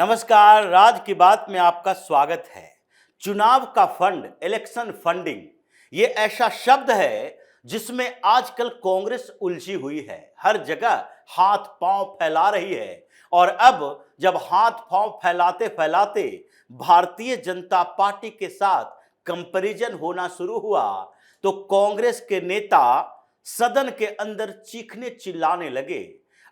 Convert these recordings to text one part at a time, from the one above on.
नमस्कार, राज की बात में आपका स्वागत है। चुनाव का फंड, इलेक्शन फंडिंग, ये ऐसा शब्द है जिसमें आजकल कांग्रेस उलझी हुई है। हर जगह हाथ पांव फैला रही है और अब जब हाथ पांव फैलाते फैलाते भारतीय जनता पार्टी के साथ कंपैरिजन होना शुरू हुआ तो कांग्रेस के नेता सदन के अंदर चीखने चिल्लाने लगे।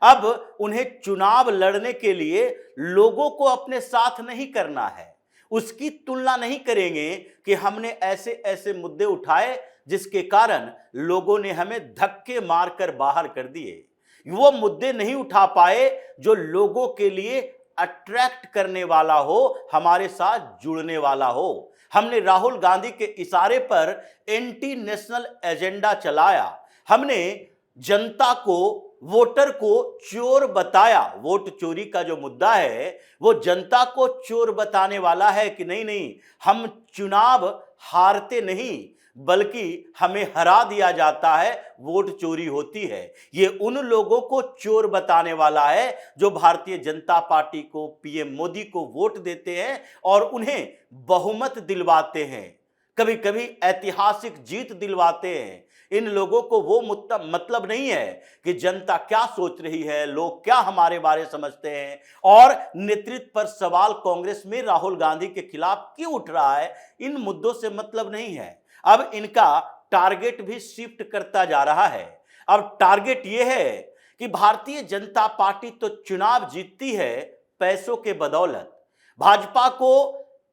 अब उन्हें चुनाव लड़ने के लिए लोगों को अपने साथ नहीं करना है, उसकी तुलना नहीं करेंगे कि हमने ऐसे ऐसे मुद्दे उठाए जिसके कारण लोगों ने हमें धक्के मारकर बाहर कर दिए। वो मुद्दे नहीं उठा पाए जो लोगों के लिए अट्रैक्ट करने वाला हो, हमारे साथ जुड़ने वाला हो। हमने राहुल गांधी के इशारे पर एंटी नेशनल एजेंडा चलाया। हमने जनता को, वोटर को चोर बताया। वोट चोरी का जो मुद्दा है वो जनता को चोर बताने वाला है कि नहीं नहीं, हम चुनाव हारते नहीं बल्कि हमें हरा दिया जाता है, वोट चोरी होती है। ये उन लोगों को चोर बताने वाला है जो भारतीय जनता पार्टी को, पीएम मोदी को वोट देते हैं और उन्हें बहुमत दिलवाते हैं, कभी कभी ऐतिहासिक जीत दिलवाते हैं। इन लोगों को वो मतलब नहीं है कि जनता क्या सोच रही है, लोग क्या हमारे बारे समझते हैं और नेतृत्व पर सवाल कांग्रेस में राहुल गांधी के खिलाफ क्यों उठ रहा है, इन मुद्दों से मतलब नहीं है। अब इनका टारगेट भी शिफ्ट करता जा रहा है। अब टारगेट ये है कि भारतीय जनता पार्टी तो चुनाव जीतती है पैसों के बदौलत। भाजपा को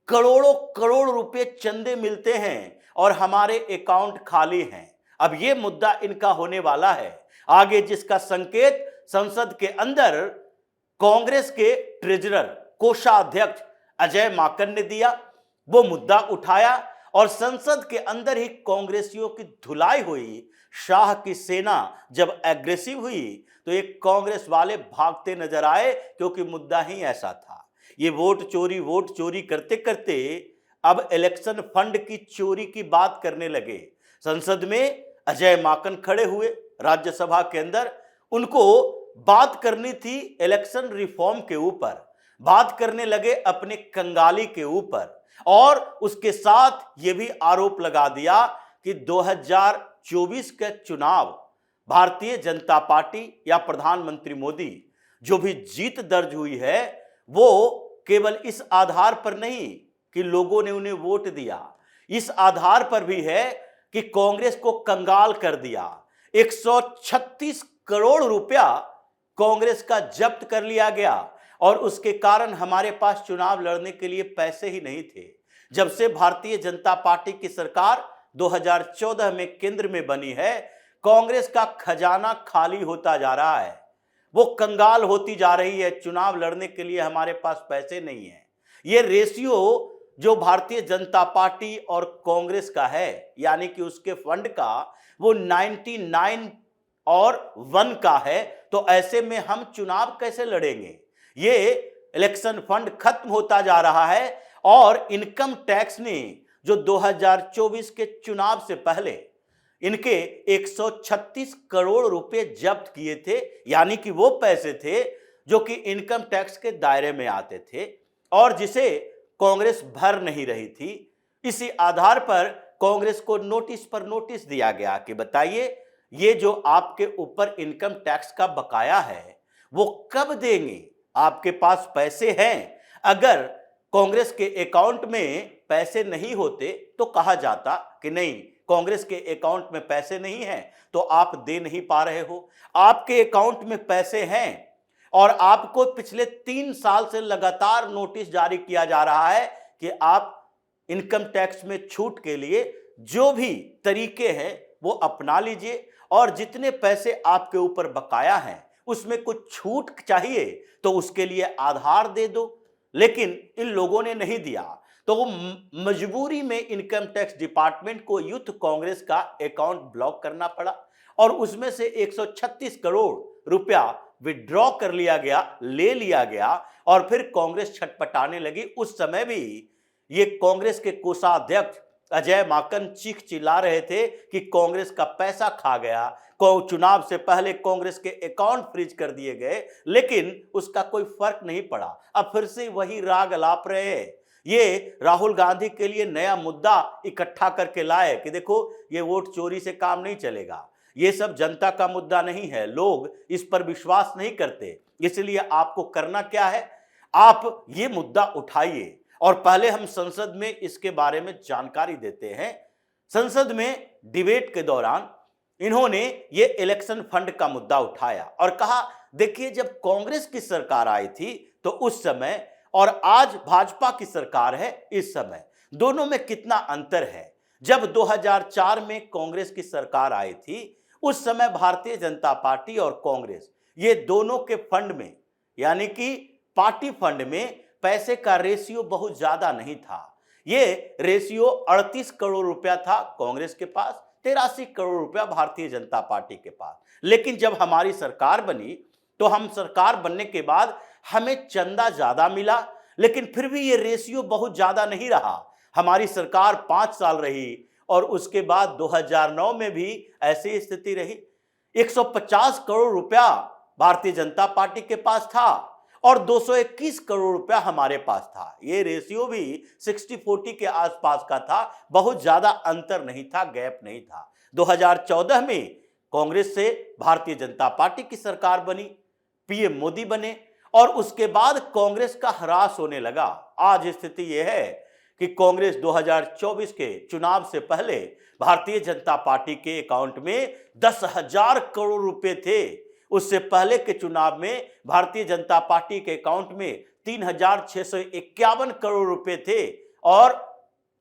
करोड़ों करोड़ रुपए चंदे मिलते हैं और हमारे अकाउंट खाली हैं। अब यह मुद्दा इनका होने वाला है आगे, जिसका संकेत संसद के अंदर कांग्रेस के ट्रेजरर, कोषाध्यक्ष अजय माकन ने दिया। वो मुद्दा उठाया और संसद के अंदर ही कांग्रेसियों की धुलाई हुई। शाह की सेना जब एग्रेसिव हुई तो एक कांग्रेस वाले भागते नजर आए, क्योंकि मुद्दा ही ऐसा था। ये वोट चोरी करते करते अब इलेक्शन फंड की चोरी की बात करने लगे। संसद में अजय माकन खड़े हुए, राज्यसभा के अंदर उनको बात करनी थी इलेक्शन रिफॉर्म के ऊपर, बात करने लगे अपने कंगाली के ऊपर और उसके साथ ये भी आरोप लगा दिया कि 2024 के चुनाव भारतीय जनता पार्टी या प्रधानमंत्री मोदी जो भी जीत दर्ज हुई है वो केवल इस आधार पर नहीं कि लोगों ने उन्हें वोट दिया, इस आधार पर भी है कि कांग्रेस को कंगाल कर दिया। 136 करोड़ रुपया कांग्रेस का जब्त कर लिया गया और उसके कारण हमारे पास चुनाव लड़ने के लिए पैसे ही नहीं थे। जब से भारतीय जनता पार्टी की सरकार 2014 में केंद्र में बनी है, कांग्रेस का खजाना खाली होता जा रहा है, वो कंगाल होती जा रही है। चुनाव लड़ने के लिए हमारे पास पैसे नहीं है। ये रेशियो जो भारतीय जनता पार्टी और कांग्रेस का है, यानी कि उसके फंड का, वो 99 और 1 का है। तो ऐसे में हम चुनाव कैसे लड़ेंगे? ये इलेक्शन फंड खत्म होता जा रहा है और इनकम टैक्स ने जो 2024 के चुनाव से पहले इनके 136 करोड़ रुपए जब्त किए थे, यानी कि वो पैसे थे जो कि इनकम टैक्स के दायरे में आते थे और जिसे कांग्रेस भर नहीं रही थी। इसी आधार पर कांग्रेस को नोटिस पर नोटिस दिया गया कि बताइए ये जो आपके ऊपर इनकम टैक्स का बकाया है वो कब देंगे? आपके पास पैसे हैं? अगर कांग्रेस के अकाउंट में पैसे नहीं होते तो कहा जाता कि नहीं, कांग्रेस के अकाउंट में पैसे नहीं हैं तो आप दे नहीं पा रहे हो। आपके अकाउंट में पैसे हैं और आपको पिछले 3 साल से लगातार नोटिस जारी किया जा रहा है कि आप इनकम टैक्स में छूट के लिए जो भी तरीके हैं वो अपना लीजिए और जितने पैसे आपके ऊपर बकाया हैं उसमें कुछ छूट चाहिए तो उसके लिए आधार दे दो। लेकिन इन लोगों ने नहीं दिया तो वो मजबूरी में इनकम टैक्स डिपार्टमेंट को यूथ कांग्रेस का अकाउंट ब्लॉक करना पड़ा और उसमें से 136 करोड़ रुपया विड्रॉ कर लिया गया, ले लिया गया और फिर कांग्रेस छटपटाने लगी। उस समय भी ये कांग्रेस के कोषाध्यक्ष अजय माकन चीख चिल्ला रहे थे कि कांग्रेस का पैसा खा गया, चुनाव से पहले कांग्रेस के अकाउंट फ्रीज कर दिए गए, लेकिन उसका कोई फर्क नहीं पड़ा। अब फिर से वही राग अलाप रहे हैं। ये राहुल गांधी के लिए नया मुद्दा इकट्ठा करके लाए कि देखो ये वोट चोरी से काम नहीं चलेगा, ये सब जनता का मुद्दा नहीं है, लोग इस पर विश्वास नहीं करते, इसलिए आपको करना क्या है, आप ये मुद्दा उठाइए और पहले हम संसद में इसके बारे में जानकारी देते हैं। संसद में डिबेट के दौरान इन्होंने ये इलेक्शन फंड का मुद्दा उठाया और कहा देखिए जब कांग्रेस की सरकार आई थी तो उस समय और आज भाजपा की सरकार है इस समय, दोनों में कितना अंतर है। जब 2004 में कांग्रेस की सरकार आई थी उस समय भारतीय जनता पार्टी और कांग्रेस ये दोनों के फंड में यानी कि पार्टी फंड में पैसे का रेशियो बहुत ज्यादा नहीं था। ये रेशियो 38 करोड़ रुपया था कांग्रेस के पास, 83 करोड़ रुपया भारतीय जनता पार्टी के पास। लेकिन जब हमारी सरकार बनी तो हम सरकार बनने के बाद हमें चंदा ज्यादा मिला, लेकिन फिर भी ये रेशियो बहुत ज्यादा नहीं रहा। हमारी सरकार 5 साल रही और उसके बाद 2009 में भी ऐसी स्थिति रही। 150 करोड़ रुपया भारतीय जनता पार्टी के पास था और 221 करोड़ रुपया हमारे पास था। ये रेशियो भी 60-40 के आसपास का था, बहुत ज्यादा अंतर नहीं था, गैप नहीं था। 2014 में कांग्रेस से भारतीय जनता पार्टी की सरकार बनी, पीएम मोदी बने और उसके बाद कांग्रेस का ह्रास होने लगा। आज स्थिति यह है कि कांग्रेस 2024 के चुनाव से पहले भारतीय जनता पार्टी के अकाउंट में 10,000 करोड़ रुपए थे। उससे पहले के चुनाव में भारतीय जनता पार्टी के अकाउंट में 3,651 करोड़ रुपए थे और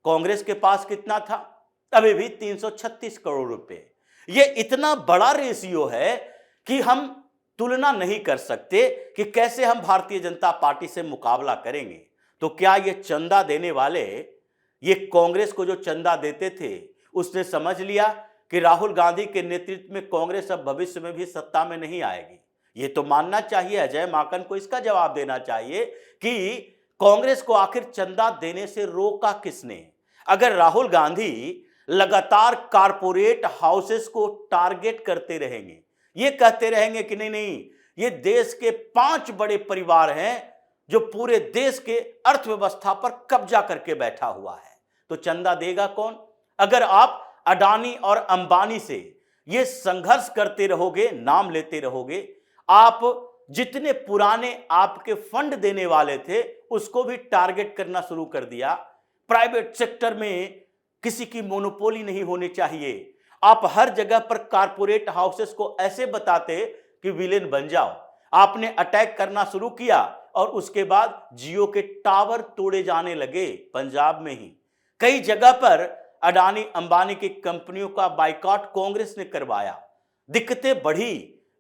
कांग्रेस के पास कितना था, अभी भी 336 करोड़ रुपए। ये इतना बड़ा रेशियो है कि हम तुलना नहीं कर सकते कि कैसे हम भारतीय जनता पार्टी से मुकाबला करेंगे। तो क्या ये चंदा देने वाले, ये कांग्रेस को जो चंदा देते थे उसने समझ लिया कि राहुल गांधी के नेतृत्व में कांग्रेस अब भविष्य में भी सत्ता में नहीं आएगी? ये तो मानना चाहिए, अजय माकन को इसका जवाब देना चाहिए कि कांग्रेस को आखिर चंदा देने से रोका किसने? अगर राहुल गांधी लगातार कारपोरेट हाउसेस को टारगेट करते रहेंगे, ये कहते रहेंगे कि नहीं नहीं ये देश के 5 बड़े परिवार हैं जो पूरे देश के अर्थव्यवस्था पर कब्जा करके बैठा हुआ है, तो चंदा देगा कौन? अगर आप अडानी और अंबानी से ये संघर्ष करते रहोगे, नाम लेते रहोगे, आप जितने पुराने आपके फंड देने वाले थे उसको भी टारगेट करना शुरू कर दिया। प्राइवेट सेक्टर में किसी की मोनोपोली नहीं होनी चाहिए। आप हर जगह पर कारपोरेट हाउसेस को ऐसे बताते कि विलेन बन जाओ। आपने अटैक करना शुरू किया और उसके बाद जियो के टावर तोड़े जाने लगे पंजाब में ही। कई जगह पर अडानी अंबानी की कंपनियों का बाइकआउट कांग्रेस ने करवाया, दिक्कतें बढ़ी।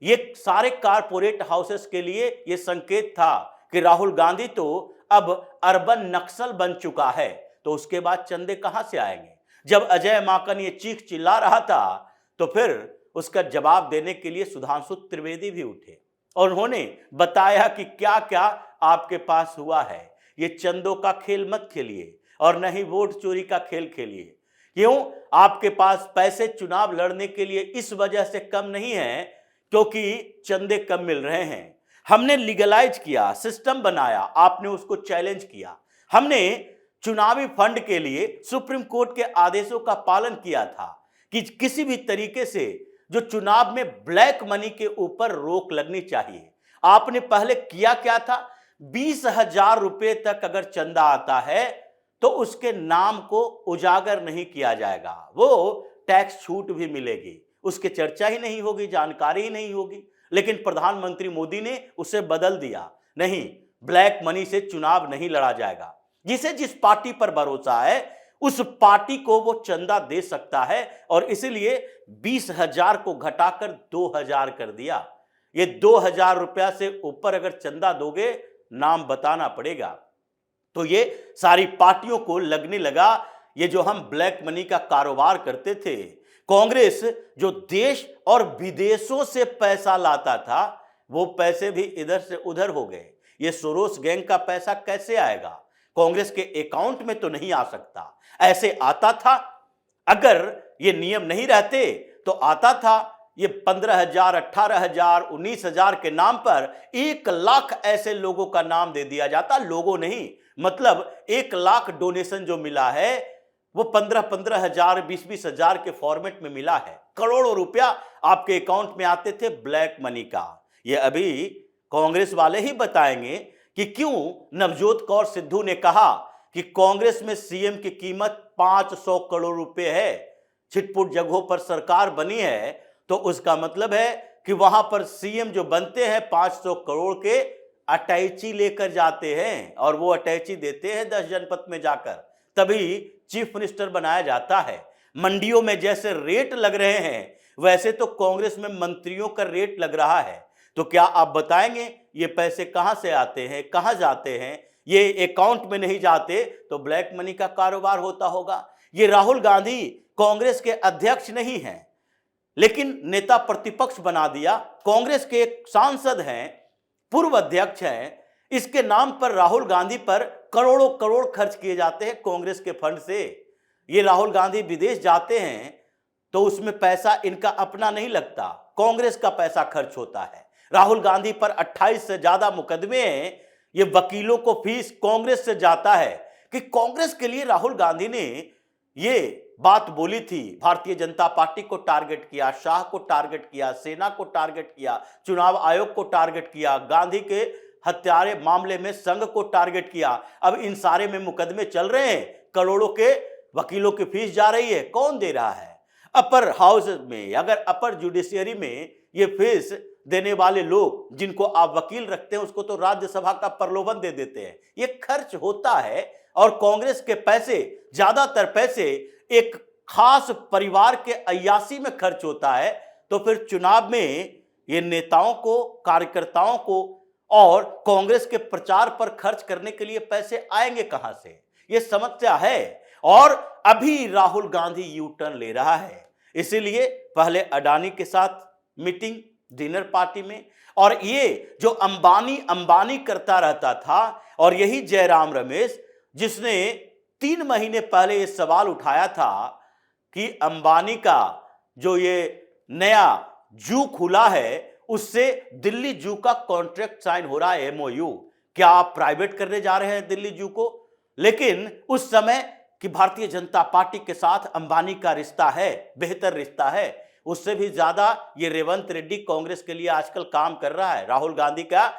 ये सारे कारपोरेट हाउसेस के लिए ये संकेत था कि राहुल गांधी तो अब अर्बन नक्सल बन चुका है, तो उसके बाद चंदे कहां से आएंगे? जब अजय माकन ये चीख चिल्ला रहा था तो फिर उसका जवाब देने के लिए सुधांशु त्रिवेदी भी उठे और उन्होंने बताया कि क्या क्या आपके पास हुआ है। ये चंदों का खेल मत खेलिए और न ही वोट चोरी का खेल खेलिए। क्यों? आपके पास पैसे चुनाव लड़ने के लिए इस वजह से कम नहीं है क्योंकि चंदे कम मिल रहे हैं। हमने लीगलाइज किया, सिस्टम बनाया, आपने उसको चैलेंज किया। हमने चुनावी फंड के लिए सुप्रीम कोर्ट के आदेशों का पालन किया था कि किसी भी तरीके से जो चुनाव में ब्लैक मनी के ऊपर रोक लगनी चाहिए। आपने पहले किया क्या था? 20,000 रुपए तक अगर चंदा आता है तो उसके नाम को उजागर नहीं किया जाएगा, वो टैक्स छूट भी मिलेगी, उसकी चर्चा ही नहीं होगी, जानकारी ही नहीं होगी। लेकिन प्रधानमंत्री मोदी ने उसे बदल दिया, नहीं, ब्लैक मनी से चुनाव नहीं लड़ा जाएगा। जिसे जिस पार्टी पर भरोसा है उस पार्टी को वो चंदा दे सकता है और इसलिए 20,000 को घटाकर 2,000 कर दिया। ये 2,000 रुपया से ऊपर अगर चंदा दोगे, नाम बताना पड़ेगा। तो ये सारी पार्टियों को लगने लगा ये जो हम ब्लैक मनी का कारोबार करते थे, कांग्रेस जो देश और विदेशों से पैसा लाता था वो पैसे भी इधर से उधर हो गए। ये सोरोस गैंग का पैसा कैसे आएगा? कांग्रेस के अकाउंट में तो नहीं आ सकता। ऐसे आता था, अगर ये नियम नहीं रहते तो आता था ये 15,000, 18,000, 19,000 के नाम पर 1,00,000 ऐसे लोगों का नाम दे दिया जाता। लोगों नहीं, मतलब 1,00,000 डोनेशन जो मिला है वो 15,000, 20,000 के फॉर्मेट में मिला है। करोड़ों रुपया आपके अकाउंट में आते थे ब्लैक मनी का। ये अभी कांग्रेस वाले ही बताएंगे कि क्यों नवजोत कौर सिद्धू ने कहा कि कांग्रेस में सीएम की कीमत 500 करोड़ रुपए है। छिटपुट जगहों पर सरकार बनी है तो उसका मतलब है कि वहां पर सीएम जो बनते हैं 500 करोड़ के अटैची लेकर जाते हैं और वो अटैची देते हैं 10 जनपद में जाकर, तभी चीफ मिनिस्टर बनाया जाता है। मंडियों में जैसे रेट लग रहे हैं वैसे तो कांग्रेस में मंत्रियों का रेट लग रहा है। तो क्या आप बताएंगे ये पैसे कहां से आते हैं, कहां जाते हैं? ये अकाउंट में नहीं जाते तो ब्लैक मनी का कारोबार होता होगा। ये राहुल गांधी कांग्रेस के अध्यक्ष नहीं हैं लेकिन नेता प्रतिपक्ष बना दिया। कांग्रेस के एक सांसद हैं, पूर्व अध्यक्ष हैं, इसके नाम पर राहुल गांधी पर करोड़ों करोड़ खर्च किए जाते हैं कांग्रेस के फंड से। ये राहुल गांधी विदेश जाते हैं तो उसमें पैसा इनका अपना नहीं लगता, कांग्रेस का पैसा खर्च होता है। राहुल गांधी पर 28 से ज्यादा मुकदमे हैं। ये वकीलों को फीस कांग्रेस से जाता है कि कांग्रेस के लिए राहुल गांधी ने ये बात बोली थी। भारतीय जनता पार्टी को टारगेट किया, शाह को टारगेट किया, सेना को टारगेट किया, चुनाव आयोग को टारगेट किया, गांधी के हत्यारे मामले में संघ को टारगेट किया। अब इन सारे में मुकदमे चल रहे हैं, करोड़ों के वकीलों की फीस जा रही है। कौन दे रहा है? अपर हाउस में, अगर अपर जुडिशियरी में ये फीस देने वाले लोग जिनको आप वकील रखते हैं उसको तो राज्यसभा का प्रलोभन दे देते हैं। ये खर्च होता है और कांग्रेस के पैसे, ज्यादातर पैसे एक खास परिवार के अय्यासी में खर्च होता है। तो फिर चुनाव में ये नेताओं को, कार्यकर्ताओं को और कांग्रेस के प्रचार पर खर्च करने के लिए पैसे आएंगे कहां से? ये समस्या है और अभी राहुल गांधी यू टर्न ले रहा है। इसीलिए पहले अडानी के साथ मीटिंग, डिनर पार्टी में, और ये जो अंबानी करता रहता था, और यही जयराम रमेश जिसने 3 महीने पहले ये सवाल उठाया था कि अंबानी का जो ये नया जू खुला है उससे दिल्ली जू का कॉन्ट्रैक्ट साइन हो रहा है, एमओयू। क्या आप प्राइवेट करने जा रहे हैं दिल्ली जू को? लेकिन उस समय कि भारतीय जनता पार्टी के साथ अंबानी का रिश्ता है, बेहतर रिश्ता है, उससे भी ज्यादा ये रेवंत रेड्डी कांग्रेस के लिए आजकल काम कर रहा है। राहुल गांधी का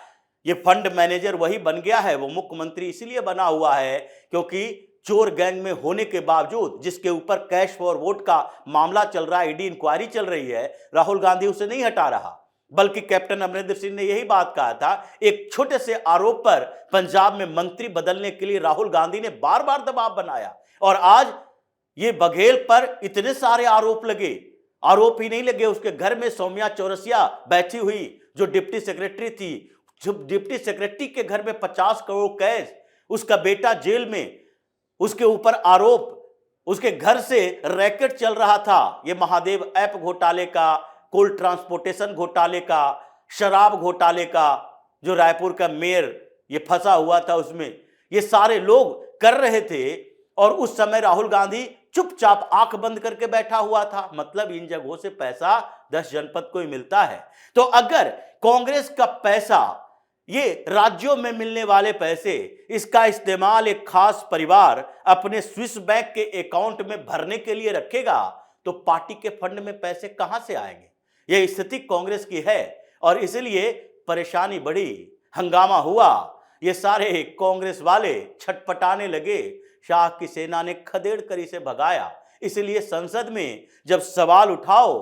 ये फंड मैनेजर वही बन गया है। वो मुख्यमंत्री इसीलिए बना हुआ है क्योंकि चोर गैंग में होने के बावजूद, जिसके ऊपर कैश फॉर वोट का मामला चल रहा है, ईडी इंक्वायरी चल रही है, राहुल गांधी उसे नहीं हटा रहा। बल्कि कैप्टन अमरिंदर सिंह ने यही बात कहा था, एक छोटे से आरोप पर पंजाब में मंत्री बदलने के लिए राहुल गांधी ने बार बार दबाव बनाया। और आज ये बघेल पर इतने सारे आरोप लगे। आरोप ही नहीं लगे, उसके घर में सौम्या चौरसिया बैठी हुई जो डिप्टी सेक्रेटरी थी, जो डिप्टी सेक्रेटरी के घर में 50 करोड़ कैश, उसका बेटा जेल में, उसके ऊपर आरोप, उसके घर से रैकेट चल रहा था ये महादेव ऐप घोटाले का, कोल ट्रांसपोर्टेशन घोटाले का, शराब घोटाले का, जो रायपुर का मेयर ये फंसा हुआ था उसमें, ये सारे लोग कर रहे थे। और उस समय राहुल गांधी चुपचाप आंख बंद करके बैठा हुआ था। मतलब इन जगहों से पैसा 10 जनपद को ही मिलता है। तो अगर कांग्रेस का पैसा, ये राज्यों में मिलने वाले पैसे, इसका इस्तेमाल एक खास परिवार अपने स्विस बैंक के अकाउंट में भरने के लिए रखेगा तो पार्टी के फंड में पैसे कहां से आएंगे? यह स्थिति कांग्रेस की है और इसलिए परेशानी बढ़ी, हंगामा हुआ। ये सारे कांग्रेस वाले छटपटाने लगे, शाह की सेना ने खदेड़ कर इसे भगाया। इसलिए संसद में जब सवाल उठाओ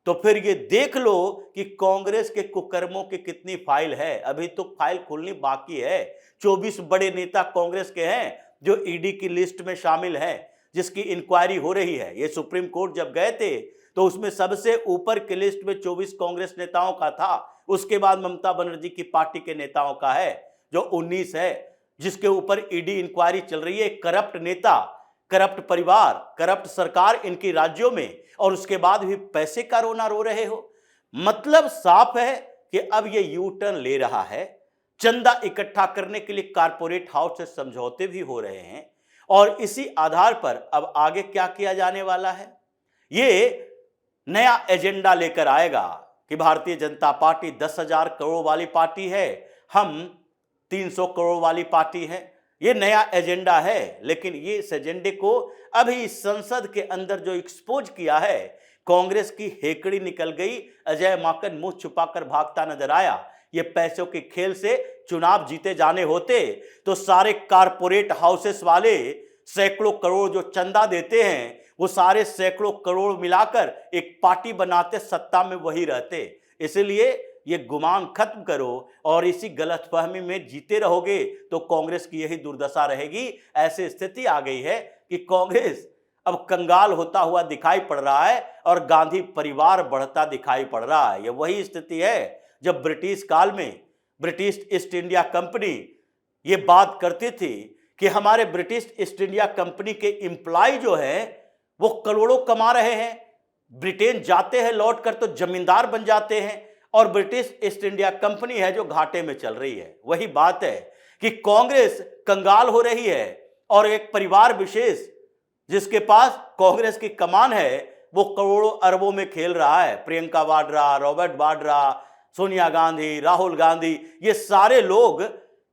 तो फिर ये देख लो कि कांग्रेस के कुकर्मों की कितनी फाइल है। अभी तो फाइल खुलनी बाकी है। 24 बड़े नेता कांग्रेस के हैं जो ईडी की लिस्ट में शामिल हैं, जिसकी इंक्वायरी हो रही है। ये सुप्रीम कोर्ट जब गए थे तो उसमें सबसे ऊपर की लिस्ट में 24 कांग्रेस नेताओं का था। उसके बाद ममता बनर्जी की पार्टी के नेताओं का है जो 19 है, जिसके ऊपर ईडी इंक्वायरी चल रही है। करप्ट नेता, करप्ट परिवार, करप्ट सरकार इनकी राज्यों में, और उसके बाद भी पैसे का रोना रो रहे हो। मतलब साफ है कि अब ये यू टर्न ले रहा है। चंदा इकट्ठा करने के लिए कारपोरेट हाउस से समझौते भी हो रहे हैं। और इसी आधार पर अब आगे क्या किया जाने वाला है, ये नया एजेंडा लेकर आएगा कि भारतीय जनता पार्टी 10,000 करोड़ वाली पार्टी है, हम 300 करोड़ वाली पार्टी है। ये नया एजेंडा है, लेकिन ये इस एजेंडे को अभी संसद के अंदर जो एक्सपोज किया है, कांग्रेस की हेकड़ी निकल गई। अजय माकन मुंह छुपाकर भागता नजर आया। ये पैसों के खेल से चुनाव जीते जाने होते तो सारे कारपोरेट हाउसेस वाले सैकड़ों करोड़ जो चंदा देते हैं, वो सारे सैकड़ों करोड़ मिलाकर एक पार्टी बनाते, सत्ता में वही रहते। इसलिए ये गुमान खत्म करो और इसी गलतफहमी में जीते रहोगे तो कांग्रेस की यही दुर्दशा रहेगी। ऐसी स्थिति आ गई है कि कांग्रेस अब कंगाल होता हुआ दिखाई पड़ रहा है और गांधी परिवार बढ़ता दिखाई पड़ रहा है। यह वही स्थिति है जब ब्रिटिश काल में ब्रिटिश ईस्ट इंडिया कंपनी ये बात करती थी कि हमारे ब्रिटिश ईस्ट इंडिया कंपनी के एम्प्लॉय जो है वो करोड़ों कमा रहे हैं, ब्रिटेन जाते हैं लौट कर तो जमींदार बन जाते हैं, और ब्रिटिश ईस्ट इंडिया कंपनी है जो घाटे में चल रही है। वही बात है कि कांग्रेस कंगाल हो रही है और एक परिवार विशेष जिसके पास कांग्रेस की कमान है वो करोड़ों अरबों में खेल रहा है। प्रियंका वाड्रा, रॉबर्ट वाड्रा, सोनिया गांधी, राहुल गांधी, ये सारे लोग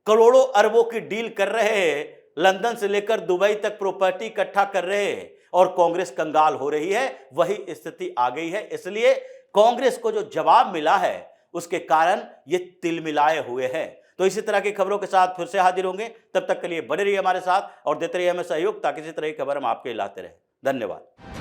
करोड़ों अरबों की डील कर रहे हैं, लंदन से लेकर दुबई तक प्रॉपर्टी इकट्ठा कर रहे हैं और कांग्रेस कंगाल हो रही है। वही स्थिति आ गई है। इसलिए कांग्रेस को जो जवाब मिला है उसके कारण ये तिलमिलाए हुए हैं। तो इसी तरह की खबरों के साथ फिर से हाजिर होंगे। तब तक के लिए बने रहिए हमारे साथ और देते रहिए हमें सहयोग ताकि इसी तरह की खबर हम आपके लाते रहें। धन्यवाद।